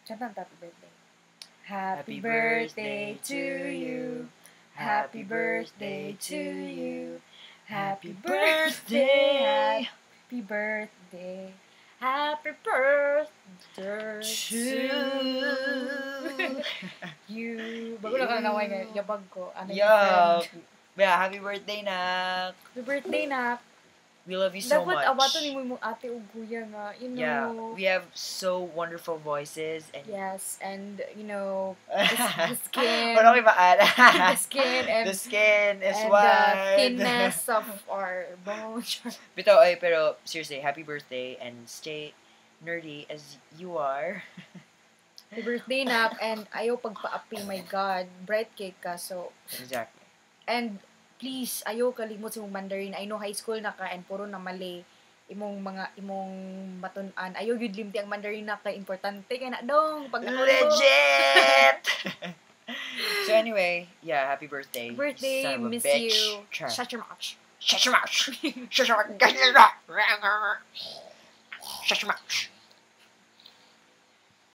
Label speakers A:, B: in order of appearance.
A: Chantang happy birthday. Happy birthday to you. Happy birthday to you. Happy birthday. Happy birthday. Happy birthday to you. Bago lang kangaway nga, yabag ko. Ano yung
B: Yeah.
A: friend?
B: Yeah, happy birthday, Nak.
A: Happy birthday, Nak.
B: We love you so much.
A: Dapat abato ni mo yung ate o kuya nga. You know.
B: Yeah, we have so wonderful voices. And
A: Yes, and you know, the skin.
B: Wala ko ibaan.
A: The skin and
B: The skin is
A: and
B: wide.
A: the thinness of our bones.
B: Pero seriously, happy birthday and stay nerdy as you are.
A: Happy birthday, Nak, and ayaw pagpaapi, my God. Bright cake ka, so.
B: Exactly.
A: And please, ayaw kalimot sa mong Mandarin. I know high school na ka and puro na mali imong matun-an. Ayaw yun limti ang Mandarin na ka. Importante ka na dong. Pag
B: Legit! So anyway, yeah, happy birthday.
A: Birthday,
B: Son of a
A: miss
B: bitch.
A: you.
B: Char.
A: Shut your mouth.
B: Shut your mouth. Shut your mouth. Shut your mouth.